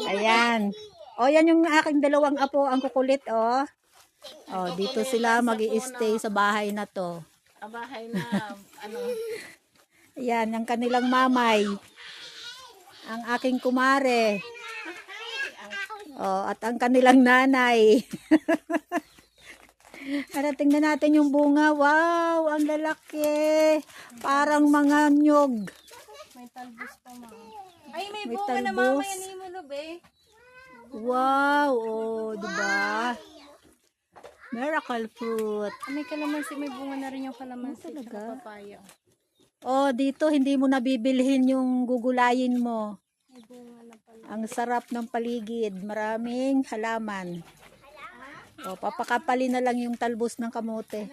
Ayan. O, yan yung aking dalawang apo, ang kukulit, o. O, dito sila mag-i-stay sa bahay na to. Bahay na, ano. Ayan, ang kanilang mamay. Ang aking kumare. O, at ang kanilang nanay. Ano, tingnan natin yung bunga. Wow, ang lalaki. Parang mga nyog. May talbos pa, ma. Ay, may May bunga na talbos. mamaya ni Mulub eh. Wow, oh, diba? Miracle fruit. May kalamansi, may bunga na rin yung kalamansi. Oh, talaga? Tsaka papaya. Oh, dito hindi mo nabibilhin yung gugulayin mo. May bunga na pala. Ang sarap ng paligid. Maraming halaman. Oh, papakapalin na lang yung talbos ng kamote.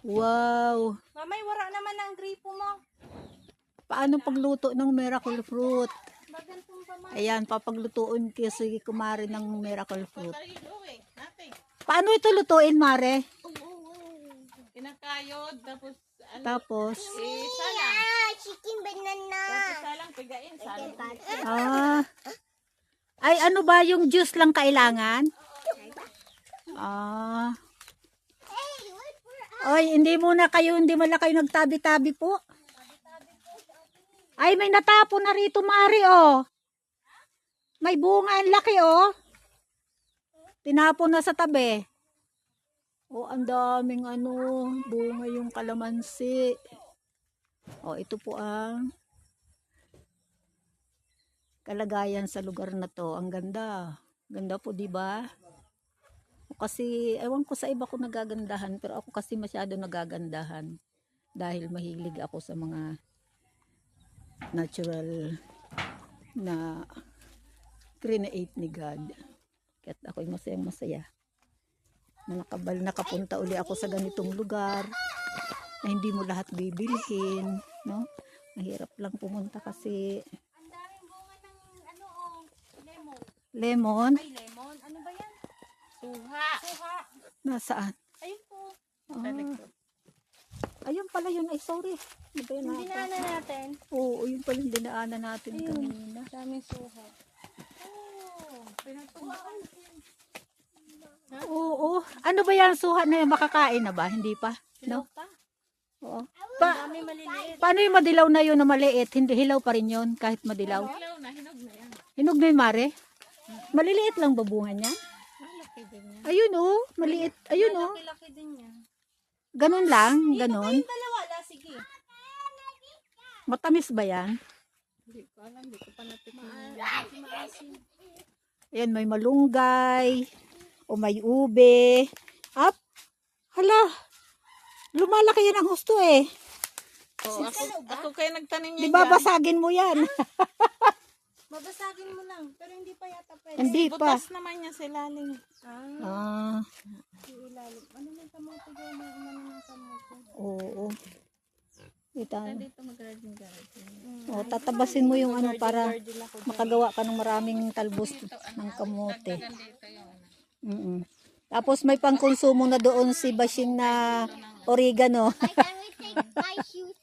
Wow. Mamay, wala naman ang gripo mo. Paano pagluto ng miracle fruit? Bagantong pa, ma. Ayan, papaglutuin kasi kumare ng miracle fruit. Paano ito lutuin, Mare? Kinakayod, tapos, ano, Tapos, salang. Chicken banana. Tapos salang, pigain, salang. ay ano ba yung juice lang kailangan? Ah. Oy, hindi muna kayo nagtabi-tabi po. Ay, may natapon na rito, Mari, oh. May bunga, ang laki, oh. Tinapon na sa tabi. Oh, ang daming bunga yung kalamansi. Oh, ito po ang kalagayan sa lugar na to. Ang ganda. Ganda po, di ba? Kasi, ewan ko sa iba ko nagagandahan, pero ako kasi masyado nagagandahan. Dahil mahilig ako sa mga natural na create ni God. Kaya ako'y masayang masaya. Na nakapunta uli ako sa ganitong lugar na hindi mo lahat bibilhin, no? Mahirap lang pumunta kasi Ang daming bunga ng, ano, oh, lemon. lemon. Ay, lemon. Ano ba yan? Suha. Suha. Nasaan? Ayun po. Ayun pala yun. Ay, sorry. Ano ba yun? Hindi na natin. Oo, yun pala yung dinaanan natin kanina. Daming suha. Oh, pinagtumaan. Oo. Ano ba yan? Suha na yan? Makakain na ba? Hindi pa? No? Pa. Oo. Dami maliliit. Paano yung madilaw na yun na maliit? Hindi, hilaw pa rin yun kahit madilaw. Hilaw na, hinog na yan. Hinog na yun, Mare? Maliliit lang ba bunga niya? Malaki din yan. Ayun oh, maliit. Ayun oh. Malaki-laki din yan. Ganun lang, ganun. Yung dalawa, sige. Matamis ba yan? Hindi ko alam, hindi ko pa natikman. Ayan, may malunggay. O may ube. Up. Hala. Lumalaki yan ang husto eh. Oh, ako kaya nagtanim Di niya ba dyan. basagin mo yan? Babasagin mo lang, pero hindi pa yata pwede. Hindi pa. Butas naman niya sa ilalim. Ah, Sa ilalim. Ano yung kamote gawin na umano ng kamote? oo. Ito. Dito mag-garden-garden. O, tatabasin mo yung para makagawa ka ng maraming talbos ng kamote. Dito yung Tapos may pangkonsumo na doon si Bashing na oregano. Can we take my shoes